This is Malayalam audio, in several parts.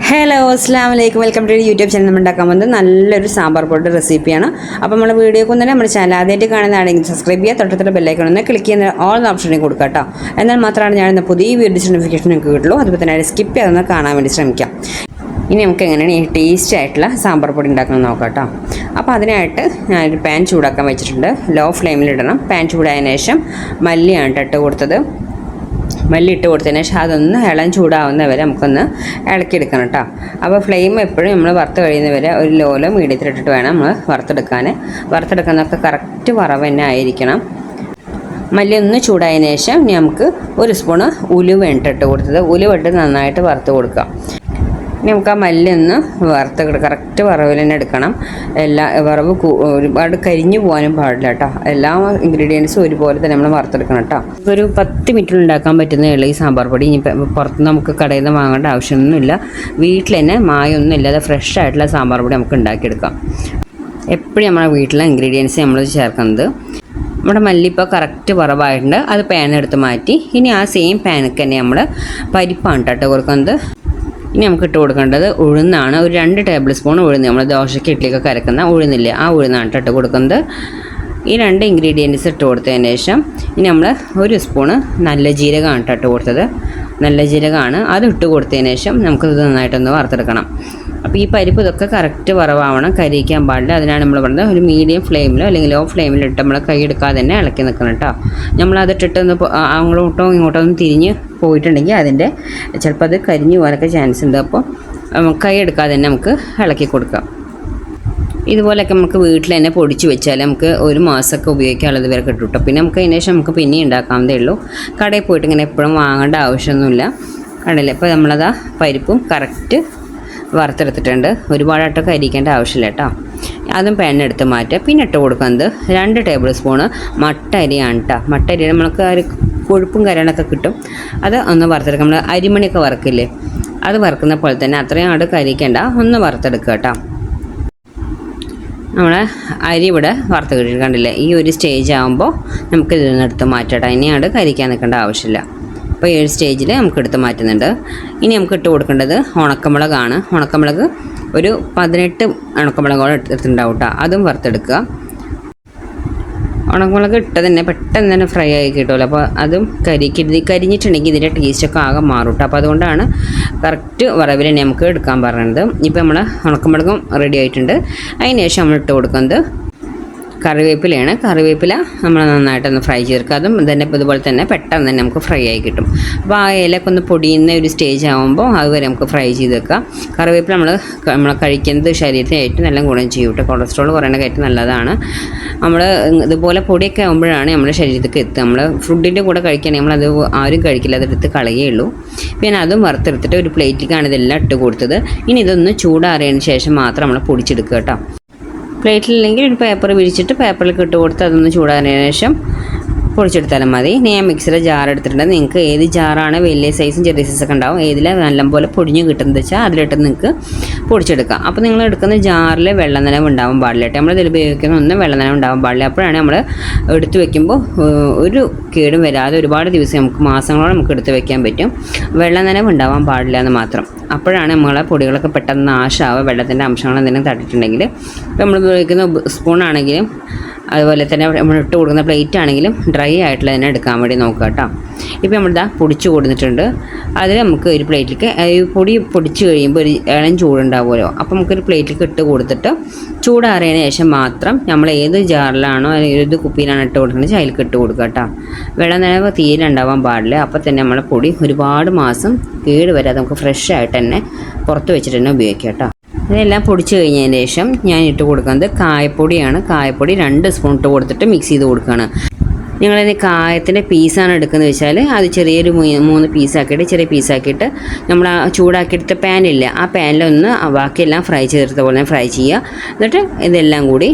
ഹലോ അസ്സാം വലൈക്കും വെൽക്കം ടു യൂട്യൂബ് ചാനൽ. നമ്മൾ ഉണ്ടാക്കാൻ പോകുന്നത് നല്ലൊരു സാമ്പാർ പൊടി റെസിപ്പിയാണ്. അപ്പോൾ നമ്മുടെ വീഡിയോക്ക് തന്നെ നമ്മുടെ ചാനൽ ആദ്യമായിട്ട് കാണുന്നതാണെങ്കിൽ സബ്സ്ക്രൈബ് ചെയ്യുക, തൊട്ടടുത്തുള്ള ബെല്ലൈക്കൺ ഒന്ന് ക്ലിക്ക് ചെയ്യുന്ന ഓൾ ഓപ്ഷനിൽ കൊടുക്കുക കേട്ടോ. എന്നാൽ മാത്രമാണ് ഞാൻ പുതിയ വീഡിയോസ് നോട്ടിഫിക്കേഷൻ നിങ്ങൾക്ക് കിട്ടുള്ളൂ. അതുപോലെ തന്നെ സ്കിപ്പ് ചെയ്യാതൊന്ന് കാണാൻ വേണ്ടി ശ്രമിക്കാം. ഇനി നമുക്ക് എങ്ങനെയാണ് ഈ ടേസ്റ്റി ആയിട്ടുള്ള സാമ്പാർ പൊടി ഉണ്ടാക്കുന്നത് നോക്കാം കേട്ടോ. അപ്പോൾ അതിനായിട്ട് ഞാനൊരു പാൻ ചൂടാക്കാൻ വെച്ചിട്ടുണ്ട്. ലോ ഫ്ലെയിമിലിടണം. പാൻ ചൂടായതിനു ശേഷം മല്ലിയാണ് ഇട്ട് കൊടുത്തത്. മല്ലി ഇട്ട് കൊടുത്തതിന് ശേഷം അതൊന്ന് ഇളം ചൂടാവുന്നവരെ നമുക്കൊന്ന് ഇളക്കിയെടുക്കണം കേട്ടോ. അപ്പോൾ ഫ്ലെയിം എപ്പോഴും നമ്മൾ വറുത്ത് കഴിയുന്നവരെ ഒരു ലോലോ മീഡിയത്തിലിട്ടിട്ട് വേണം നമ്മൾ വറുത്തെടുക്കുന്നതൊക്കെ കറക്റ്റ് വറവ് തന്നെ ആയിരിക്കണം. മല്ലി ഒന്ന് ചൂടായതിനു ശേഷം നമുക്ക് ഒരു സ്പൂണ് ഉലുവ ഇട്ട് കൊടുത്തത്. ഉലുവ ഇട്ട് നന്നായിട്ട് വറുത്ത് കൊടുക്കാം. ഇനി നമുക്ക് ആ മല്ലി ഒന്ന് കറക്റ്റ് വറവിൽ തന്നെ എടുക്കണം. വറവ് ഒരുപാട് കരിഞ്ഞു പോകാനും പാടില്ല കേട്ടോ. എല്ലാ ഇൻഗ്രീഡിയൻസും ഒരുപോലെ തന്നെ നമ്മൾ വറുത്തെടുക്കണം കേട്ടോ. ഒരു 10 മിനിറ്റിൽ ഉണ്ടാക്കാൻ പറ്റുന്നതേ ഈ സാമ്പാർ പൊടി. ഇനി പുറത്ത് നമുക്ക് കടയിൽ നിന്ന് വാങ്ങേണ്ട ആവശ്യമൊന്നുമില്ല. വീട്ടിൽ തന്നെ മായൊന്നും ഇല്ലാതെ ഫ്രഷ് ആയിട്ടുള്ള സാമ്പാർ പൊടി നമുക്ക് ഉണ്ടാക്കിയെടുക്കാം. എപ്പോഴും നമ്മുടെ വീട്ടിലെ ഇൻഗ്രീഡിയൻസ് നമ്മൾ ചേർക്കുന്നത്. നമ്മുടെ മല്ലി ഇപ്പോൾ കറക്റ്റ് വറവായിട്ടുണ്ട്. അത് പാനെടുത്ത് മാറ്റി ഇനി ആ സെയിം പാനൊക്കെ തന്നെ നമ്മൾ പരിപ്പാണ് കേട്ടോ കൊടുക്കുന്നത്. ഇനി നമുക്ക് ഇട്ട് കൊടുക്കേണ്ടത് ഉഴുന്നാണ്. ഒരു 2 ടേബിൾ സ്പൂൺ ഉഴുന്ന്, നമ്മൾ ദോശയ്ക്ക് ഇഡ്ഡലിക്കൊക്കെ അരക്കുന്ന ഉഴുന്നില്ലേ, ആ ഉഴുന്നാണ് ഇട്ട് കൊടുക്കുന്നത്. ഈ 2 ഇൻഗ്രീഡിയൻസ് ഇട്ട് കൊടുത്തതിന് ശേഷം ഇനി നമ്മൾ ഒരു സ്പൂണ് നല്ല ജീരകമാണ് ഇട്ട് കൊടുത്തത്. നല്ല ജീരകമാണ് അത് ഇട്ട് കൊടുത്തതിന് ശേഷം നമുക്കിത് നന്നായിട്ടൊന്ന് വറുത്തെടുക്കണം. അപ്പോൾ ഈ പരിപ്പ് ഇതൊക്കെ കറക്റ്റ് വറവാവണം, കരിയിക്കാൻ പാടില്ല. അതിനാണ് നമ്മൾ പറയുന്നത് ഒരു മീഡിയം ഫ്ലെയിമിലോ അല്ലെങ്കിൽ ലോ ഫ്ലെയിമിലിട്ട് നമ്മൾ കൈ എടുക്കാതെ തന്നെ ഇളക്കി നിൽക്കണം കേട്ടോ. നമ്മളതിട്ടിട്ട് ഒന്ന് അങ്ങോട്ടോ ഇങ്ങോട്ടോ ഒന്ന് തിരിഞ്ഞ് പോയിട്ടുണ്ടെങ്കിൽ അതിൻ്റെ ചിലപ്പോൾ അത് കരിഞ്ഞു പോകാനൊക്കെ ചാൻസ് ഉണ്ട്. അപ്പോൾ കൈ എടുക്കാതെ തന്നെ നമുക്ക് ഇളക്കി കൊടുക്കാം. ഇതുപോലെയൊക്കെ നമുക്ക് വീട്ടിൽ തന്നെ പൊടിച്ച് വെച്ചാൽ നമുക്ക് ഒരു മാസമൊക്കെ ഉപയോഗിക്കാനുള്ളത് വരെ കിട്ടും കേട്ടോ. പിന്നെ നമുക്ക് അതിന് ശേഷം നമുക്ക് പിന്നെ ഉണ്ടാക്കാവുന്നതേ ഉള്ളൂ. കടയിൽ പോയിട്ട് ഇങ്ങനെ എപ്പോഴും വാങ്ങേണ്ട ആവശ്യമൊന്നുമില്ല. കണ്ടില്ലേ, ഇപ്പോൾ നമ്മളതാ പരിപ്പും കറക്റ്റ് വറുത്തെടുത്തിട്ടുണ്ട്. ഒരുപാടായിട്ട് കരിക്കേണ്ട ആവശ്യമില്ല കേട്ടോ. അതും പാനെടുത്ത് മാറ്റുക. പിന്നെ ഇട്ട് കൊടുക്കുന്നത് 2 ടേബിൾ സ്പൂണ് മട്ട അരിയാണ് കേട്ടോ. മട്ട അരി നമുക്ക് കൊഴുപ്പും കരളൊക്കെ കിട്ടും. അത് ഒന്ന് വറുത്തെടുക്കാം. നമ്മൾ അരിമണിയൊക്കെ വറുക്കില്ലേ, അത് വറുക്കുന്ന പോലെ തന്നെ അത്രയും ആട് കരിക്കേണ്ട, ഒന്ന് വറുത്തെടുക്കുക കേട്ടോ. നമ്മളെ അരി ഇവിടെ വറുത്ത് കിട്ടിയിട്ട് കണ്ടില്ലേ, ഈ ഒരു സ്റ്റേജ് ആകുമ്പോൾ നമുക്ക് ഇതിൽ നിന്ന് എടുത്ത് മാറ്റാം. ഇനിയാണ് കരിക്കാൻ നിൽക്കേണ്ട ആവശ്യമില്ല. അപ്പോൾ ഈ ഒരു സ്റ്റേജിൽ നമുക്ക് എടുത്ത് മാറ്റുന്നുണ്ട്. ഇനി നമുക്ക് ഇട്ട് കൊടുക്കേണ്ടത് ഉണക്കമുളകാണ്. ഉണക്കമുളക് ഒരു 18 ഉണക്കമുളകോളം എടുത്തിട്ടുണ്ടാവും കേട്ടോ. അതും വറുത്തെടുക്കുക. ഉണക്കമുളക് ഇട്ട് തന്നെ പെട്ടെന്ന് തന്നെ ഫ്രൈ ആയി കിട്ടുമല്ലോ. അപ്പോൾ അതും കരിഞ്ഞിട്ടുണ്ടെങ്കിൽ ഇതിൻ്റെ ടേസ്റ്റൊക്കെ ആകെ മാറും കേട്ടോ. അപ്പോൾ അതുകൊണ്ടാണ് കറക്റ്റ് വറവിൽ തന്നെ നമുക്ക് എടുക്കാൻ പറയുന്നത്. ഇപ്പോൾ നമ്മൾ ഉണക്കമുളകും റെഡി ആയിട്ടുണ്ട്. അതിന് ശേഷം നമ്മൾ ഇട്ട് കൊടുക്കുന്നത് കറിവേപ്പിലയാണ്. കറിവേപ്പില നമ്മൾ നന്നായിട്ടൊന്ന് ഫ്രൈ ചേർക്കുക. അതും തന്നെ ഇതുപോലെ തന്നെ പെട്ടെന്ന് തന്നെ നമുക്ക് ഫ്രൈ ആയി കിട്ടും. അപ്പോൾ ആ ഇലയൊക്കെ ഒന്ന് പൊടിയുന്ന ഒരു സ്റ്റേജ് ആകുമ്പോൾ അതുവരെ നമുക്ക് ഫ്രൈ ചെയ്ത് വെക്കാം. കറിവേപ്പില നമ്മൾ കഴിക്കുന്നത് ശരീരത്തിന് ഏറ്റവും നല്ല ഗുണം ചെയ്യും കേട്ടോ. കൊളസ്ട്രോൾ കുറയണ ഏറ്റവും നല്ലതാണ്. നമ്മൾ ഇതുപോലെ പൊടിയൊക്കെ ആകുമ്പോഴാണ് നമ്മുടെ ശരീരത്തേക്ക് എത്തുക. നമ്മൾ ഫുഡിൻ്റെ കൂടെ കഴിക്കുകയാണെങ്കിൽ നമ്മളത് ആരും കഴിക്കില്ല, അതെടുത്ത് കളയുള്ളൂ. പിന്നെ അതും വറുത്തെടുത്തിട്ട് ഒരു പ്ലേറ്റിലേക്കാണ് ഇതെല്ലാം ഇട്ട് കൊടുത്തത്. ഇനി ഇതൊന്ന് ചൂടാറിയതിന് ശേഷം മാത്രം നമ്മൾ പൊടിച്ചെടുക്കുക കേട്ടോ. പ്ലേറ്റിലില്ലെങ്കിൽ ഒരു പേപ്പർ വിരിച്ചിട്ട് പേപ്പറിൽ ഇട്ട് കൊടുത്ത് അതൊന്ന് ചൂടാറിയതിന് ശേഷം പൊടിച്ചെടുത്താലും മതി. ഞാൻ മിക്സിയുടെ ജാർ എടുത്തിട്ടുണ്ട്. നിങ്ങൾക്ക് ഏത് ജാറാണ് വലിയ സൈസും ചെറിയ സൈസൊക്കെ ഉണ്ടാവും, ഏതിലാണ് നല്ലപോലെ പൊടിഞ്ഞ് കിട്ടുന്നത് വെച്ചാൽ അതിലിട്ട് നിങ്ങൾക്ക് പൊടിച്ചെടുക്കാം. അപ്പോൾ നിങ്ങൾ എടുക്കുന്ന ജാറിൽ വെള്ളം നനവ് ഉണ്ടാവാൻ പാടില്ല കേട്ടോ. നമ്മളിതിൽ ഉപയോഗിക്കുന്ന ഒന്നും വെള്ളം നനവ് ഉണ്ടാവാൻ പാടില്ല. അപ്പോഴാണ് നമ്മൾ എടുത്ത് വെക്കുമ്പോൾ ഒരു കേടും വരാതെ ഒരുപാട് ദിവസം നമുക്ക് മാസങ്ങളോളം നമുക്ക് എടുത്ത് വെക്കാൻ പറ്റും. വെള്ളം നനവ് ഉണ്ടാവാൻ പാടില്ല എന്ന് മാത്രം. അപ്പോഴാണ് നമ്മളെ പൊടികളൊക്കെ പെട്ടെന്ന് നാശമാവുക, വെള്ളത്തിൻ്റെ അംശങ്ങൾ എന്തെങ്കിലും തട്ടിട്ടുണ്ടെങ്കിൽ. ഇപ്പോൾ നമ്മൾ ഉപയോഗിക്കുന്ന സ്പൂണാണെങ്കിലും അതുപോലെ തന്നെ നമ്മൾ ഇട്ട് കൊടുക്കുന്ന പ്ലേറ്റ് ആണെങ്കിലും ഡ്രൈ ആയിട്ടുള്ള തന്നെ എടുക്കാൻ വേണ്ടി നോക്കുക കേട്ടോ. ഇപ്പോൾ നമ്മളിതാ പൊടിച്ച് കൊടുത്തിട്ടുണ്ട്. അതിൽ നമുക്ക് ഒരു പ്ലേറ്റിലേക്ക് പൊടി പൊടിച്ച് കഴിയുമ്പോൾ ഒരു ഇളം ചൂടുണ്ടാവുമല്ലോ. അപ്പോൾ നമുക്കൊരു പ്ലേറ്റിലേക്ക് ഇട്ട് കൊടുത്തിട്ട് ചൂടാറിയതിന് ശേഷം മാത്രം നമ്മൾ ഏത് ജാറിലാണോ അല്ലെങ്കിൽ ഏത് കുപ്പിയിലാണ് ഇട്ട് കൊടുക്കുന്നത് അതിലേക്ക് ഇട്ട് കൊടുക്കുക കേട്ടോ. വെള്ളം നനവ് തീരെ ഉണ്ടാവാൻ പാടില്ല. അപ്പോൾ തന്നെ നമ്മളെ പൊടി ഒരുപാട് മാസം കേട് വരാതെ നമുക്ക് ഫ്രഷ് ആയിട്ട് തന്നെ പുറത്ത് വെച്ചിട്ട് തന്നെ ഉപയോഗിക്കാം കേട്ടോ. ഇതെല്ലാം പൊടിച്ച് കഴിഞ്ഞതിന് ശേഷം ഞാൻ ഇട്ട് കൊടുക്കുന്നത് കായപ്പൊടിയാണ്. കായപ്പൊടി 2 സ്പൂൺ ഇട്ട് കൊടുത്തിട്ട് മിക്സ് ചെയ്ത് കൊടുക്കുകയാണ്. നിങ്ങളിത് കായത്തിൻ്റെ പീസാണ് എടുക്കുന്നത് വെച്ചാൽ അത് ചെറിയൊരു 3 പീസാക്കിയിട്ട് ചെറിയ പീസാക്കിയിട്ട് നമ്മൾ ആ ചൂടാക്കിയെടുത്ത പാനില്ല, ആ പാനിലൊന്ന് ബാക്കിയെല്ലാം ഫ്രൈ ചെയ്തെടുത്ത പോലെ ഫ്രൈ ചെയ്യുക. എന്നിട്ട് ഇതെല്ലാം കൂടി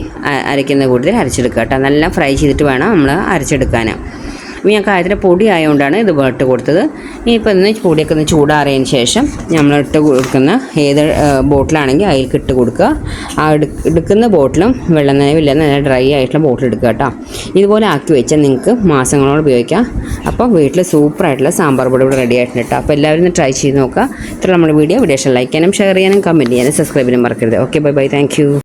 അരയ്ക്കുന്ന കൂട്ടത്തിൽ അരച്ചെടുക്കുക കേട്ടോ. നല്ല ഫ്രൈ ചെയ്തിട്ട് വേണം നമ്മൾ അരച്ചെടുക്കാൻ. ഞാൻ കായത്തിൻ്റെ പൊടി ആയതുകൊണ്ടാണ് ഇത് ഇട്ട് കൊടുത്തത്. ഇനിയിപ്പോൾ ഇന്ന് പൊടിയൊക്കെ ഒന്ന് ചൂടാറിയതിന് ശേഷം നമ്മൾ ഇട്ട് കൊടുക്കുന്ന ഏത് ബോട്ടിലാണെങ്കിൽ അതിലേക്ക് ഇട്ട് കൊടുക്കുക. ആ എടുക്കുന്ന ബോട്ടിലും വെള്ളം നനവില്ല, നല്ല ഡ്രൈ ആയിട്ടുള്ള ബോട്ടിൽ എടുക്കുക കേട്ടോ. ഇതുപോലെ ആക്കി വെച്ചാൽ നിങ്ങൾക്ക് മാസങ്ങളോട് ഉപയോഗിക്കാം. അപ്പോൾ വീട്ടിൽ സൂപ്പറായിട്ടുള്ള സാമ്പാർ പൊടി ഇവിടെ റെഡി ആയിട്ടുണ്ട് കേട്ടോ. അപ്പോൾ എല്ലാവരും ഒന്ന് ട്രൈ ചെയ്ത് നോക്കുക. ഇത്ര നമ്മുടെ വീഡിയോ ലൈക്ക് ചെയ്യാനും ഷെയർ ചെയ്യാനും കമൻറ്റ് ചെയ്യാനും സബ്സ്ക്രൈബ് ചെയ്യാനും മറക്കരുത്. Okay, bye bye, thank you.